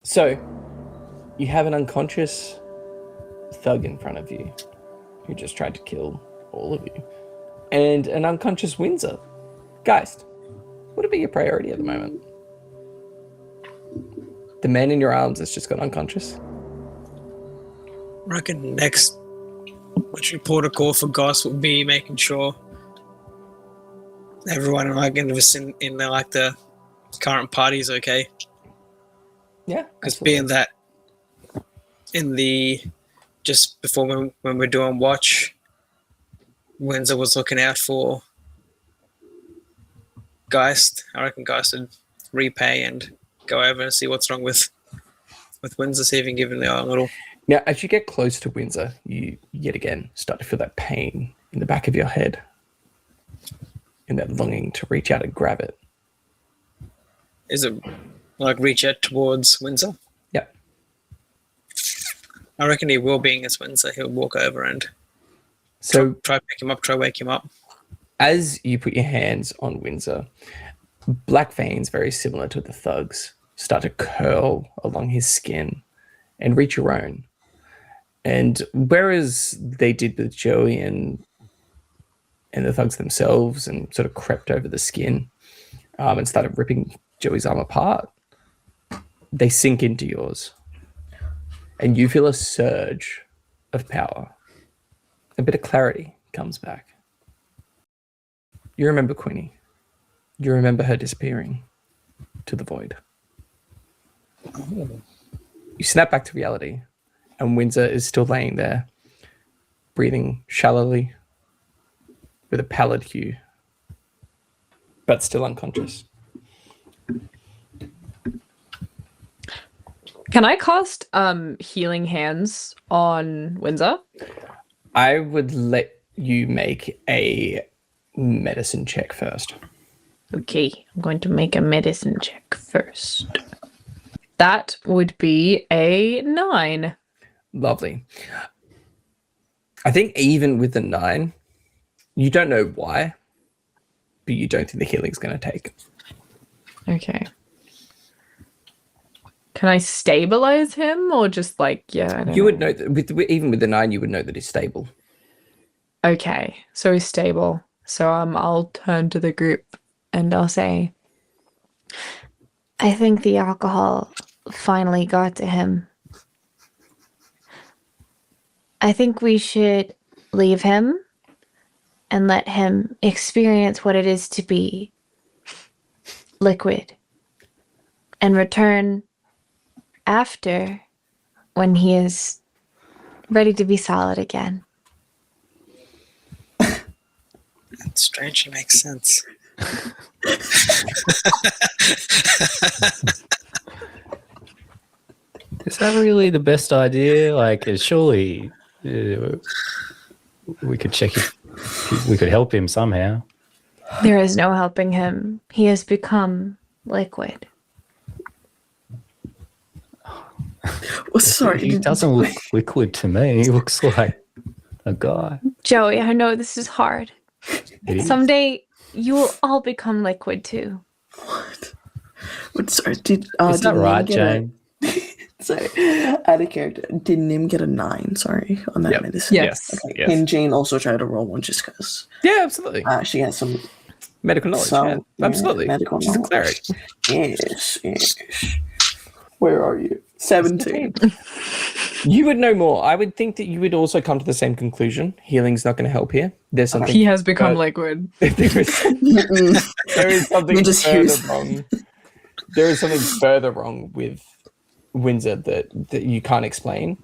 So, you have an unconscious thug in front of you who just tried to kill all of you, and an unconscious Windsor. Geist, what would be your priority at the moment? The man in your arms has just got unconscious. I reckon next, which report a call for Goss would be making sure everyone in the current party is okay. Yeah, because being that just before when we're doing watch, Windsor was looking out for Geist. I reckon Geist would repay and go over and see what's wrong with Windsor, see if he can give him a little. Now, as you get close to Windsor, you yet again start to feel that pain in the back of your head and that longing to reach out and grab it. Is it like reach out towards Windsor? Yep. I reckon he will, being as Windsor, he'll walk over and try pick him up, try wake him up. As you put your hands on Windsor, black veins, very similar to the thugs, start to curl along his skin and reach your own. And whereas they did with Joey and the thugs themselves and sort of crept over the skin and started ripping Joey's arm apart, they sink into yours. And you feel a surge of power. A bit of clarity comes back. You remember Queenie. You remember her disappearing to the void. You snap back to reality, and Windsor is still laying there, breathing shallowly, with a pallid hue, but still unconscious. Can I cast healing hands on Windsor? I would let you make a medicine check first. Okay, I'm going to make a medicine check first. That would be a 9. Lovely. I think even with the 9, you don't know why, but you don't think the healing's going to take. Okay. Can I stabilize him or just like, yeah, I don't You know. would know that even with the 9, you would know that he's stable. Okay, so he's stable. So I'll turn to the group and I'll say, I think the alcohol finally got to him. I think we should leave him and let him experience what it is to be liquid and return after when he is ready to be solid again. That strangely makes sense. Is that really the best idea? Like, surely we could check if we could help him somehow. There is no helping him. He has become liquid. Well, sorry. He doesn't look liquid to me. He looks like a guy. Joey, I know this is hard. It is. Someday you will all become liquid too. What? Sorry, Is that right, Jane? Sorry, out of character. Did Nim get a 9? Sorry, on that medicine. Yes. Okay. Yes. Can Jane also try to roll one just because Yeah, absolutely. she has some Medical knowledge. some Absolutely. medical She's a knowledge? cleric. Yes. Where are you? 17. You would know more. I would think that you would also come to the same conclusion. Healing's not going to help here. There's something. he has become liquid. there is something You just further use- wrong. There is something further wrong with Windsor that you can't explain.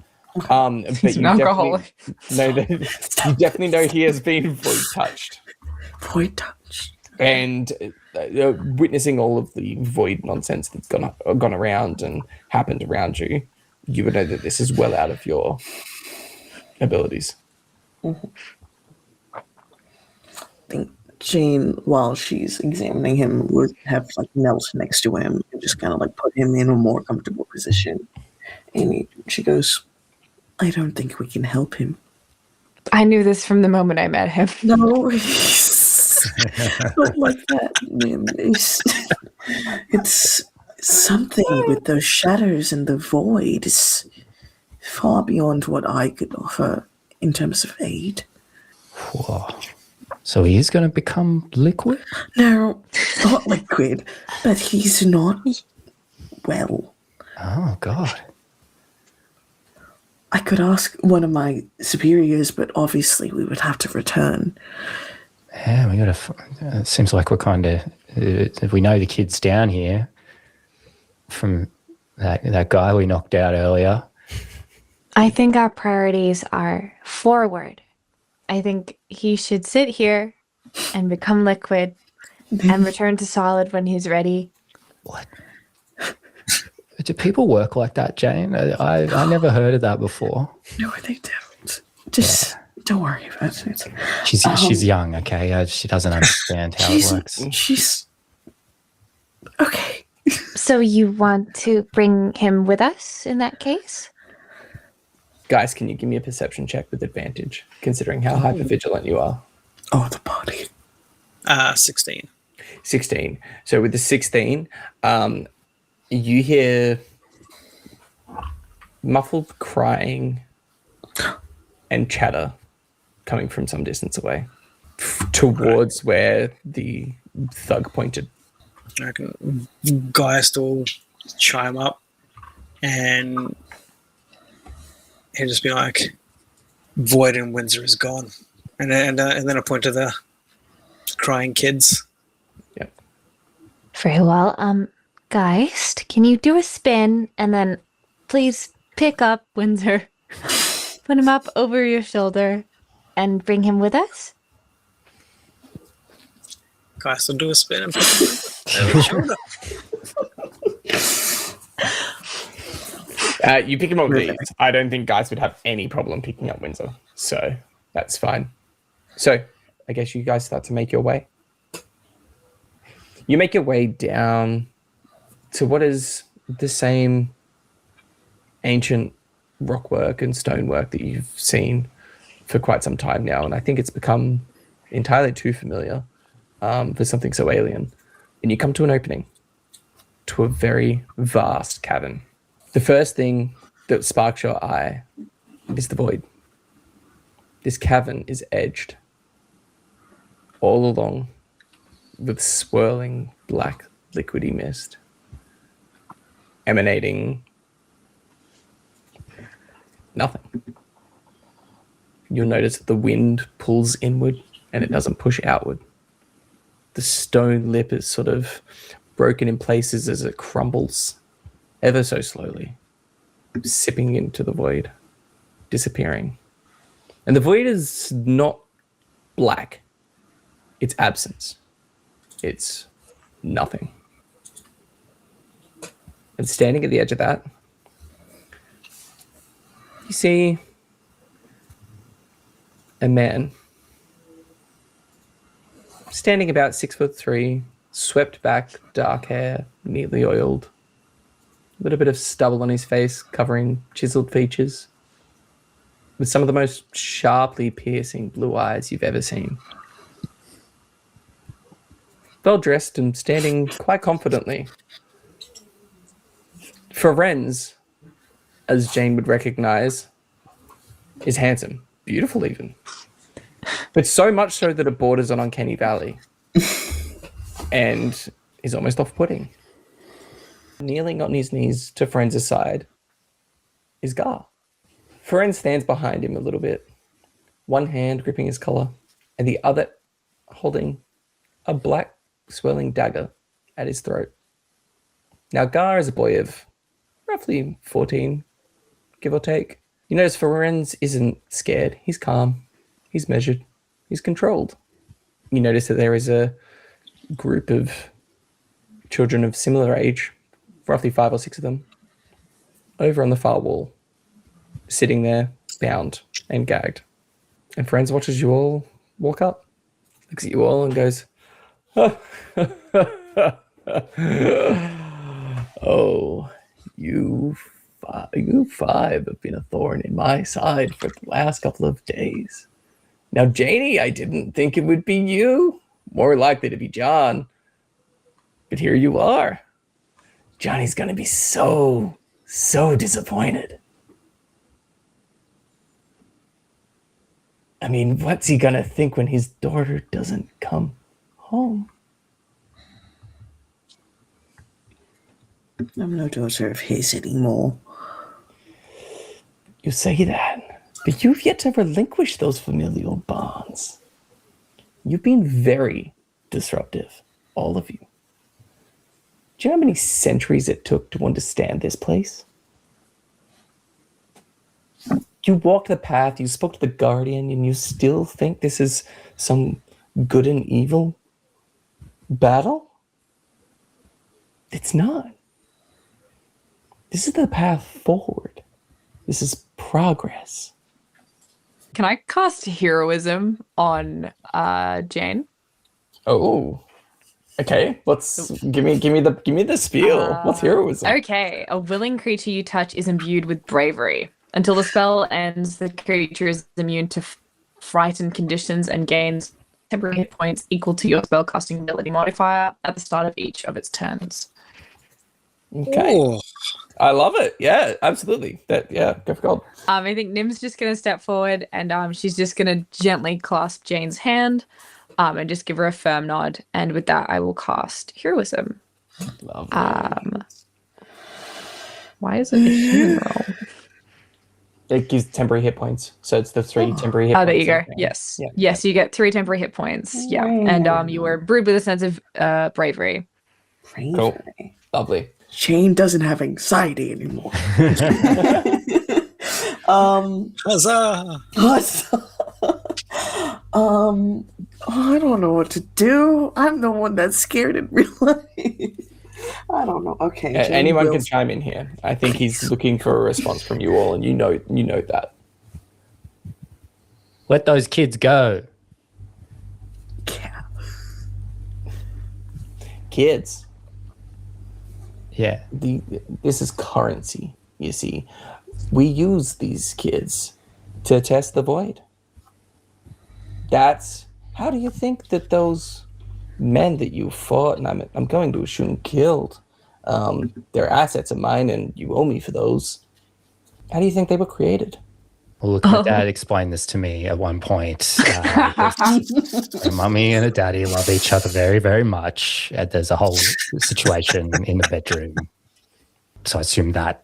But He's an alcoholic. You definitely know he has been void touched. Void touch. And witnessing all of the void nonsense that's gone around and happened around you, you would know that this is well out of your abilities. I think Jane, while she's examining him, would have like knelt next to him and just kind of like put him in a more comfortable position. And she goes, I don't think we can help him. I knew this from the moment I met him. No, not like that, man. It's something with those shadows and the void is far beyond what I could offer in terms of aid. Whoa. So he is going to become liquid? No, not liquid, but he's not well. Oh, God. I could ask one of my superiors, but obviously we would have to return. Yeah, we got to. It seems like we're kind of. We know the kid's down here from that guy we knocked out earlier. I think our priorities are forward. I think he should sit here and become liquid and return to solid when he's ready. What? Do people work like that, Jane? I never heard of that before. No, they don't. Just don't worry about it. She's young, okay? She doesn't understand how it works. She's okay. So you want to bring him with us in that case? Guys, can you give me a perception check with advantage, considering how hypervigilant you are? Oh, the body. 16. 16. So with the 16, you hear muffled crying and chatter coming from some distance away towards where the thug pointed. I reckon Geist will chime up and he'll just be like, Void in Windsor is gone. And then I point to the crying kids. Yep. Very well. Geist, can you do a spin and then please pick up Windsor, put him up over your shoulder, and bring him with us? Geist will do a spin and pick him up over his shoulder. You pick him up with these. I don't think guys would have any problem picking up Windsor, so that's fine. So I guess you guys start to make your way. You make your way down to what is the same ancient rockwork and stonework that you've seen for quite some time now, and I think it's become entirely too familiar for something so alien. And you come to an opening to a very vast cavern. The first thing that sparks your eye is the void. This cavern is edged all along with swirling black liquidy mist emanating nothing. You'll notice that the wind pulls inward and it doesn't push outward. The stone lip is sort of broken in places as it crumbles ever so slowly, sipping into the void, disappearing. And the void is not black. It's absence. It's nothing. And standing at the edge of that, you see a man standing about 6'3", swept back, dark hair, neatly oiled, a little bit of stubble on his face covering chiseled features, with some of the most sharply piercing blue eyes you've ever seen. Well dressed and standing quite confidently. Forenze, as Jane would recognize, is handsome, beautiful even. But so much so that it borders on Uncanny Valley and is almost off-putting. Kneeling on his knees to Forenze's side is Gar. Forenze stands behind him a little bit, one hand gripping his collar and the other holding a black swirling dagger at his throat. Now Gar is a boy of roughly 14, give or take. You notice Forenze isn't scared. He's calm. He's measured. He's controlled. You notice that there is a group of children of similar age, roughly 5 or 6 of them, over on the far wall, sitting there, bound and gagged. And Forenze watches you all walk up, looks at you all and goes, oh, you five have been a thorn in my side for the last couple of days. Now, Janie, I didn't think it would be you. More likely to be John. But here you are. Johnny's gonna be so disappointed. I mean, what's he gonna think when his daughter doesn't come home? I'm no daughter of his anymore. You say that, but you've yet to relinquish those familial bonds. You've been very disruptive, all of you. Do you know how many centuries it took to understand this place? You walked the path, you spoke to the Guardian, and you still think this is some good and evil battle? It's not. This is the path forward. This is progress. Can I cast heroism on Jane? Oh, okay. Let's give me the spiel. What's heroism? Okay, a willing creature you touch is imbued with bravery. Until the spell ends, the creature is immune to frightened conditions and gains temporary hit points equal to your spellcasting ability modifier at the start of each of its turns. Okay, Ooh. I love it. Yeah, absolutely. Go for gold. I think Nim's just going to step forward and she's just going to gently clasp Jane's hand and just give her a firm nod. And with that, I will cast heroism. Lovely. Why is it a human roll? It gives temporary hit points, so it's the 3 temporary hit Oh, points. there you go. Okay. Yes. Yeah. Yes, you get 3 temporary hit points. Yeah. And you were brewed with a sense of bravery. Bravery. Cool. Lovely. Shane doesn't have anxiety anymore. Huzzah! I don't know what to do. I'm the one that's scared in real life. I don't know. Okay. Jane Anyone will- can chime in here. I think he's looking for a response from you all, and you know that. Let those kids go. Yeah. Kids, Yeah. this is currency, you see. We use these kids to test the void. How do you think that those men that you fought, and I'm going to assume killed, they're assets of mine and you owe me for those. How do you think they were created? Well, look, my dad explained this to me at one point. A mummy and a daddy love each other very, very much. And there's a whole situation in the bedroom. So I assume that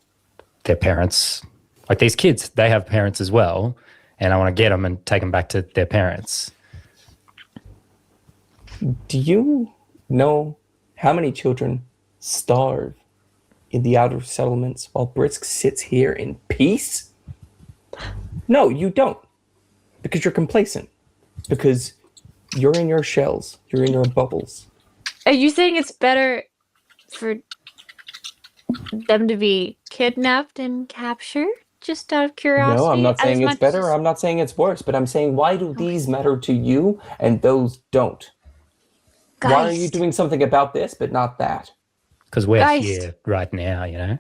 their parents, like these kids, they have parents as well. And I want to get them and take them back to their parents. Do you know how many children starve in the outer settlements while Brisk sits here in peace? No, you don't. Because you're complacent. Because you're in your shells. You're in your bubbles. Are you saying it's better for them to be kidnapped and captured? Just out of curiosity? No, I'm not saying as it's much better. as- I'm not saying it's worse. But I'm saying, why do these matter to you and those don't? Why are you Geist. doing something about this but not that? Because we're Geist. here right now, you know?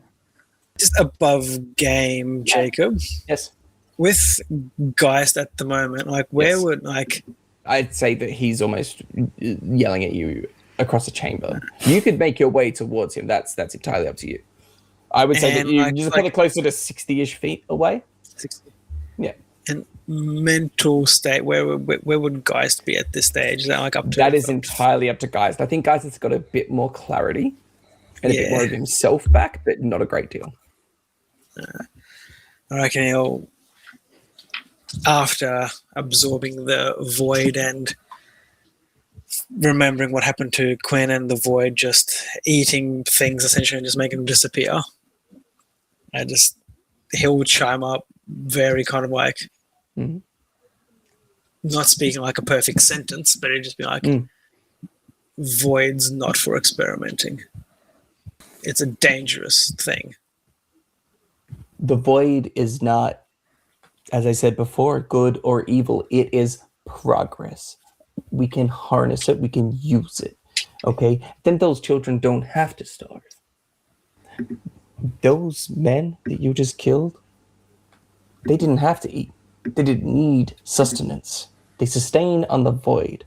Just above game, Jacob. Yes. With Geist at the moment, like where Yes. would like I'd say that he's almost yelling at you across the chamber. You could make your way towards him. That's entirely up to you. I would say that And, you like- just put it closer to 60-ish feet away. 60 Yeah. and mental state? Where would Geist be at this stage? Is that like up to That is entirely up to Geist. I think Geist has got a bit more clarity and a bit Yeah. more of himself back, but not a great deal. I reckon he'll, after absorbing the void and remembering what happened to Quinn and the void, just eating things essentially and just making them disappear. And just he'll chime up very kind of like Mhm. not speaking like a perfect sentence, but it'd just be like void's not for experimenting. It's a dangerous thing. The void is not, as I said before, good or evil. It is progress. We can harness it. We can use it. Okay? Then those children don't have to starve. Those men that you just killed, they didn't have to eat. They didn't need sustenance. They sustain on the void.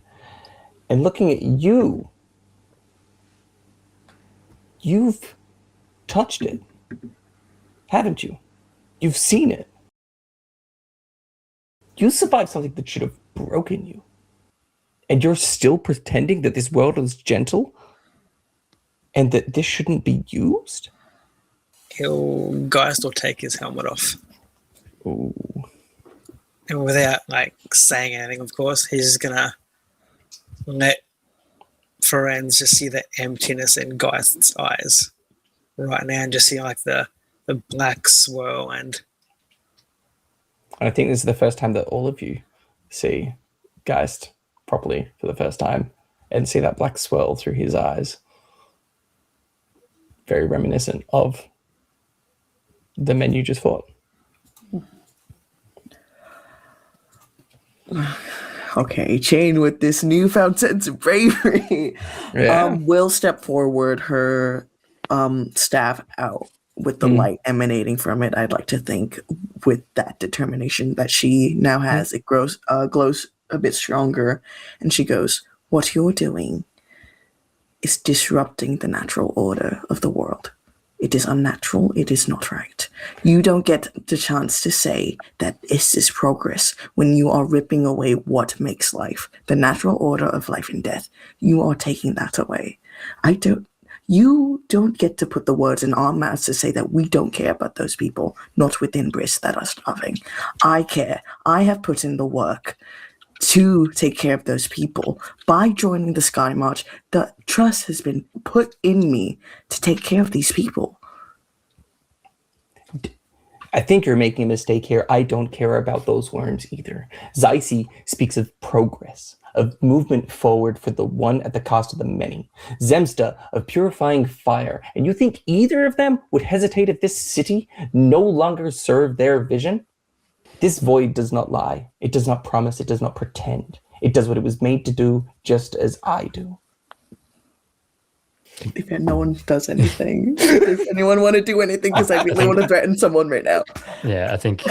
And looking at you, you've touched it, haven't you? You've seen it. You survived something that should have broken you. And you're still pretending that this world is gentle and that this shouldn't be used? Geist will take his helmet off. Ooh. And without like saying anything, of course, he's just gonna let Forenze just see the emptiness in Geist's eyes right now and just see like the black swirl. And I think this is the first time that all of you see Geist properly for the first time and see that black swirl through his eyes. Very reminiscent of the men you just fought. Okay, Chain with this newfound sense of bravery will step forward, her staff out with the light emanating from it. I'd like to think with that determination that she now has, it glows a bit stronger, and she goes, "What you're doing is disrupting the natural order of the world. It is unnatural. It is not right. You don't get the chance to say that this is progress when you are ripping away what makes life, the natural order of life and death. You are taking that away. You don't get to put the words in our mouths to say that we don't care about those people, not within Briss, that are starving. I care. I have put in the work to take care of those people. By joining the Sky March, the trust has been put in me to take care of these people." I think you're making a mistake here. I don't care about those worms either. Zysi speaks of progress, of movement forward for the one at the cost of the many. Zemsta of purifying fire. And you think either of them would hesitate if this city no longer served their vision? This void does not lie. It does not promise. It does not pretend. It does what it was made to do, just as I do. If no one does anything, does anyone want to do anything? Because I really want to threaten someone right now. Yeah, I think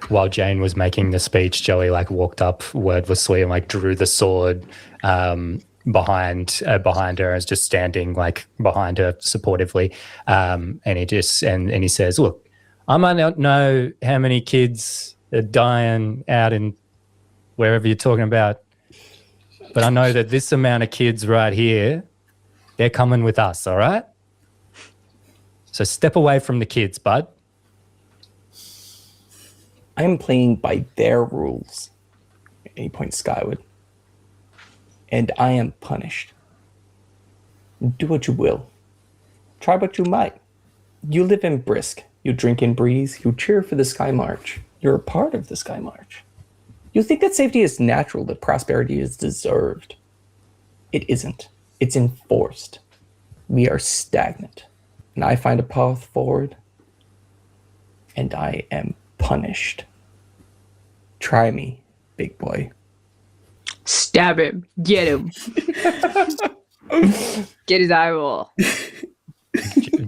while Jane was making the speech, Joey walked up, word was sweet, and drew the sword behind her, and is just standing behind her supportively. And he says, "Look, I might not know how many kids are dying out in wherever you're talking about, but I know that this amount of kids right here, they're coming with us, all right? So step away from the kids, bud." I am playing by their rules. And he points skyward. And I am punished. Do what you will. Try what you might. You live in Brisk. You drink in Breeze. You cheer for the Sky March. You're a part of the Sky March. You think that safety is natural, that prosperity is deserved. It isn't. It's enforced. We are stagnant. And I find a path forward. And I am punished. Try me, big boy. Stab him. Get him. Get his eye roll.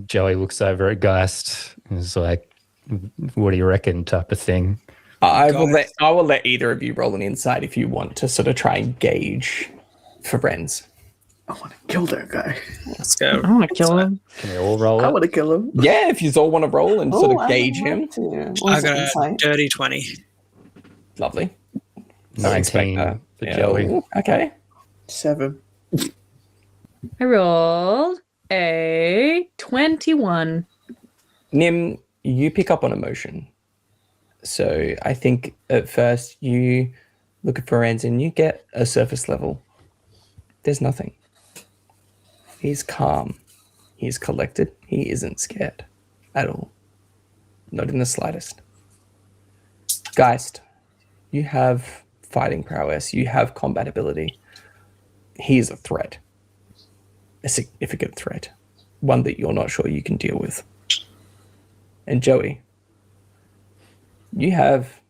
Joey looks over at Geist and is like, "What do you reckon?" type of thing. I will let either of you roll an insight if you want to sort of try and gauge Forenze. I want to kill that guy. let's go. I want to kill him. Can we all roll I it? want to kill him. Yeah, if you all want to roll and sort of gauge him. I got a dirty 20. Lovely. 19 for Yeah. Joey. Okay. 7. I rolled a 21. Nim, you pick up on emotion. So I think at first you look at Forenze and you get a surface level. There's nothing. He's calm. He's collected. He isn't scared at all. Not in the slightest. Geist, you have fighting prowess. You have combat ability. He is a threat. A significant threat. One that you're not sure you can deal with. And Joey, you have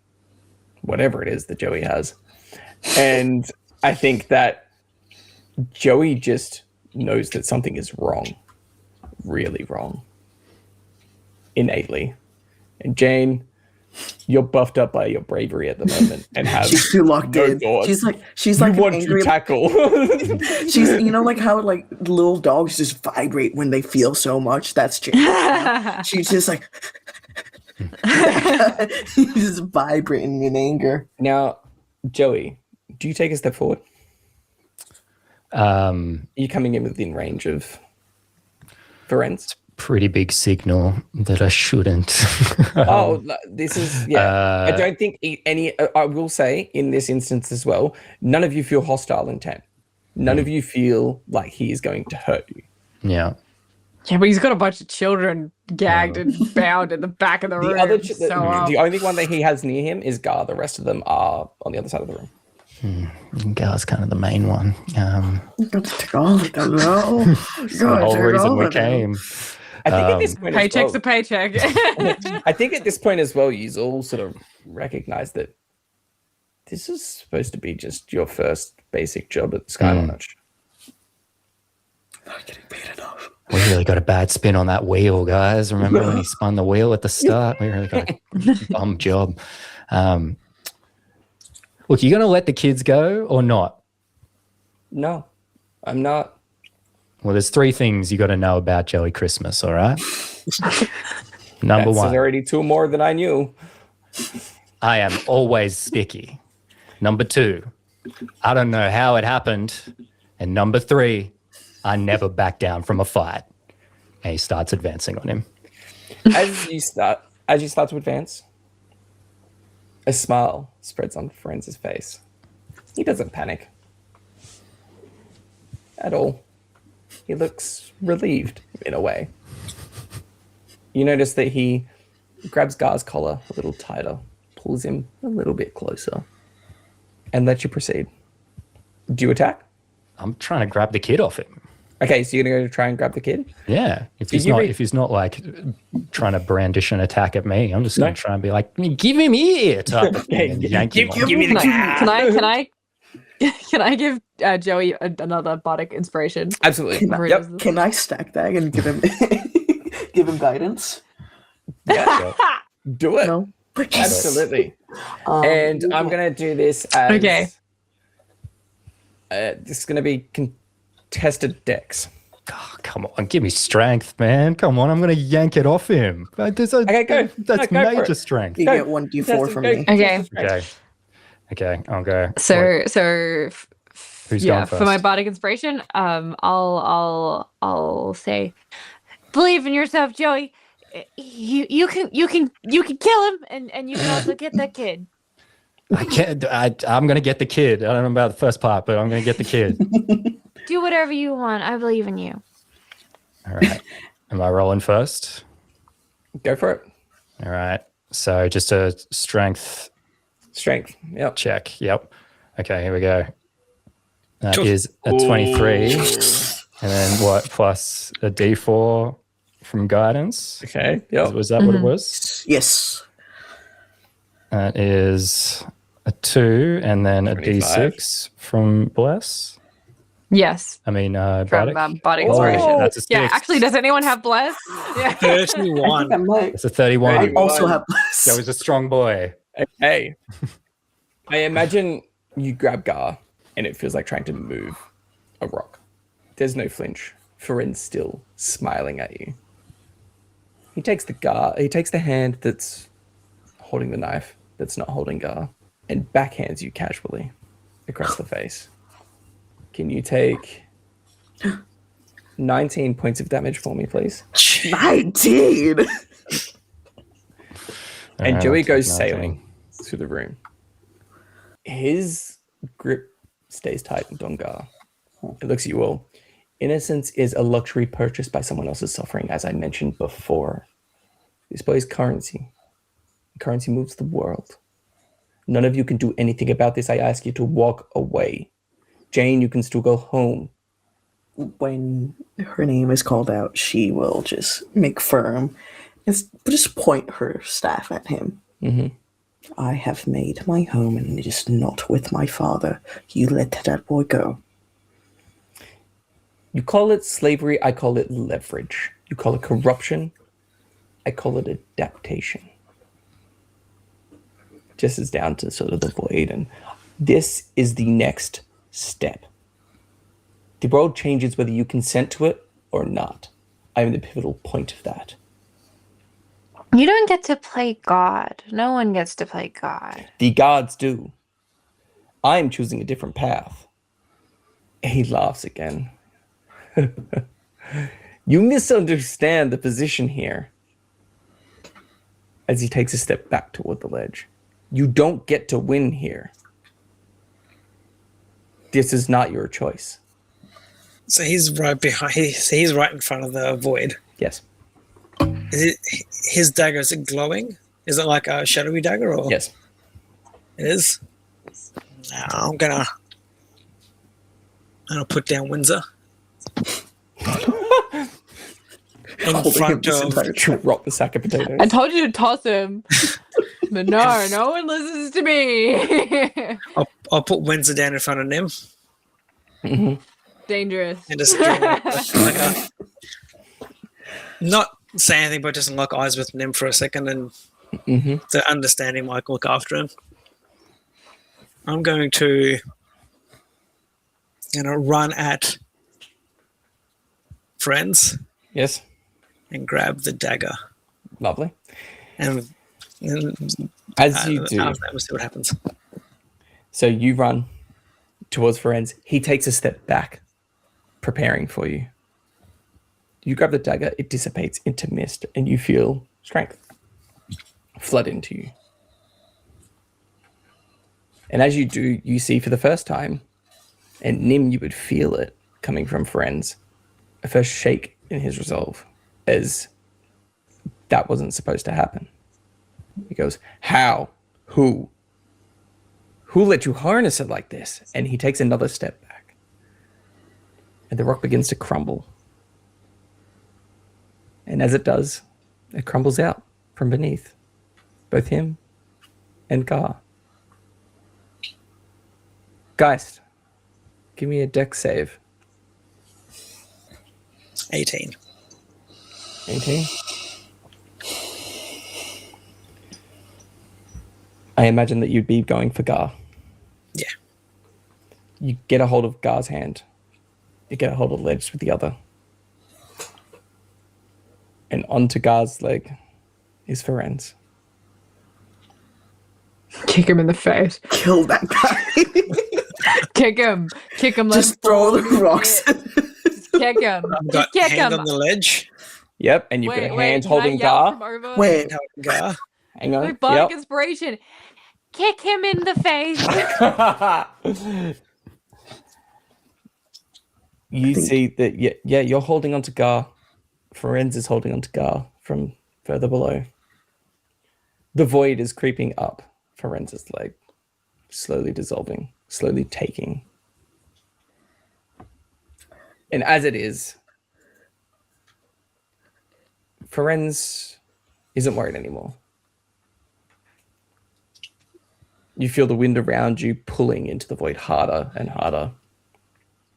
whatever it is that Joey has. And I think that Joey just knows that something is wrong. Really wrong. Innately. And Jane, You're buffed up by your bravery at the moment and have She's too locked no in. thoughts. She's You like an want angry. to tackle. She's like how like little dogs just vibrate when they feel so much. That's Jane. She's just like she's just vibrating in anger. Now, Joey, do you take a step forward? Are you coming in within range of Forenze? Pretty big signal that I shouldn't. This is I don't think any. I will say in this instance as well, none of you feel hostile intent. None of you feel like he is going to hurt you. Yeah. Yeah, but he's got a bunch of children gagged and bound in the back of the room. The only one that he has near him is Gar. The rest of them are on the other side of the room. Gar's kind of the main one. Take all of them, no. That's the whole reason we came. I think at this point, Paycheck's as a paycheck. I think at this point as well, you all sort of recognize that this is supposed to be just your first basic job at Skylodge. Not getting paid enough. We really got a bad spin on that wheel, guys. Remember when he spun the wheel at the start? We really got a bum job. Look, you going to let the kids go or not? No, I'm not. Well, there's 3 things you got to know about Joey Christmas, all right? Number That's 1. already 2 more than I knew. I am always sticky. Number 2, I don't know how it happened. And number 3, I never back down from a fight. And he starts advancing on him. As you start to advance, a smile spreads on Forenze's face. He doesn't panic at all. He looks relieved in a way. You notice that he grabs Gar's collar a little tighter, pulls him a little bit closer, and lets you proceed. Do you attack? I'm trying to grab the kid off him. Okay, so you're gonna go try and grab the kid? Yeah. If he's not like trying to brandish an attack at me, I'm just gonna try and be like, give him here type of thing and yank him off. Give me the kid. Can I give Joey another bardic inspiration? Absolutely. Yep. Can I stack that and give him give him guidance? Yeah. Do it. No. Absolutely. And I'm gonna do this as Okay. This is gonna be contested dex. Oh, come on, give me strength, man. Come on, I'm going to yank it off him. Okay, go. That's No, go for major it. strength. You get 1d4 from me. Okay. Okay, I'll go. So Who's yeah, going first? for my bardic inspiration, I'll say, believe in yourself, Joey. You can kill him, and you can also get that kid. I can't. I'm going to get the kid. I don't know about the first part, but I'm going to get the kid. Do whatever you want. I believe in you. All right. Am I rolling first? Go for it. All right. So just a strength Strength. Yep. check. Yep. Okay, here we go. That is a 23. And then what? Plus a D4 from guidance. Okay. Yep. Was that what it was? Yes. That is a 2 and then a 25. D6 from Bless. Yes, I mean, from Bardic. bardic Oh, inspiration. That's a 6. Yeah, actually, does anyone have bless? Yeah. 31. I might. It's a 31. I also have That was a strong boy. Okay. I imagine you grab Gar and it feels like trying to move a rock. There's no flinch. Foren's still smiling at you. He takes the hand that's holding the knife, that's not holding Gar, and backhands you casually across the face. Can you take 19 points of damage for me, please? 19. And Alright, Joey I'll take goes 19. sailing through the room. His grip stays tightened on Gar. It looks at you all. Innocence is a luxury purchased by someone else's suffering, as I mentioned before. This boy is currency. Currency moves the world. None of you can do anything about this. I ask you to walk away. Jane, you can still go home. When her name is called out, she will just make firm and just point her staff at him. Mm-hmm. I have made my home and it is not with my father. You let that boy go. You call it slavery, I call it leverage. You call it corruption, I call it adaptation. gestures down to sort of the void, and this is the next step. The world changes whether you consent to it or not. I am the pivotal point of that. You don't get to play God. No one gets to play God. The gods do. I am choosing a different path. He laughs again. You misunderstand the position here. As he takes a step back toward the ledge. You don't get to win here. This is not your choice. So he's right behind. He's right in front of the void. Yes. Is it his dagger? Is it glowing? Is it like a shadowy dagger? Or Yes. it is. Now I'm gonna put down Windsor in Holding him front this of. entire time. Drop the sack of potatoes. I told you to toss him. But no one listens to me. I'll put Windsor down in front of Nim Dangerous. and just give him like not say anything, but just lock eyes with Nim for a second and to understand him, like look after him. I'm going to run at Forenze Yes. and grab the dagger. Lovely. And As you do, after that, we'll see what happens. so you run towards Forenze. He takes a step back, preparing for you. You grab the dagger, it dissipates into mist, and you feel strength flood into you. And as you do, you see for the first time, and Nim, you would feel it coming from Forenze, a first shake in his resolve, as that wasn't supposed to happen. He goes, how? Who? Who let you harness it like this? And he takes another step back. And the rock begins to crumble. And as it does, it crumbles out from beneath both him and Gar. Geist, give me a dex save. 18. 18. I imagine that you'd be going for Gar. Yeah. You get a hold of Gar's hand. You get a hold of Ledge with the other. And onto Gar's leg is Forenze. Kick him in the face. Kill that guy. Kick him. Kick him. Just throw the rocks. Kick him. I've got Just kick hand him. on the ledge. Yep, and you've got a hand can I holding yell Gar. from over? Wait, Gar. Hang on. Like bardic inspiration. Kick him in the face. You see that, yeah, you're holding onto Gar. Forenze is holding onto Gar from further below. The void is creeping up Forenze's leg, slowly dissolving, slowly taking. And as it is, Forenze isn't worried anymore. You feel the wind around you pulling into the void harder and harder.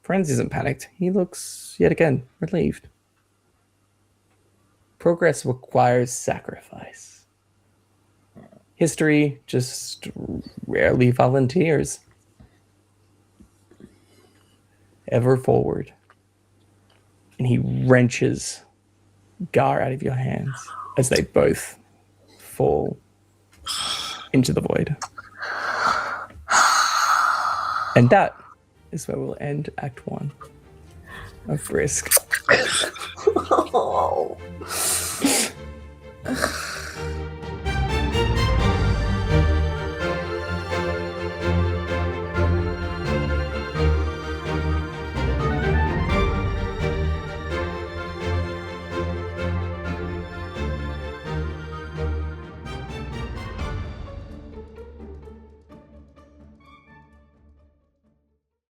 Forenze isn't panicked. He looks, yet again, relieved. Progress requires sacrifice. History just rarely volunteers. Ever forward. And he wrenches Gar out of your hands as they both fall into the void. And that is where we'll end Act 1 of Risk. Oh.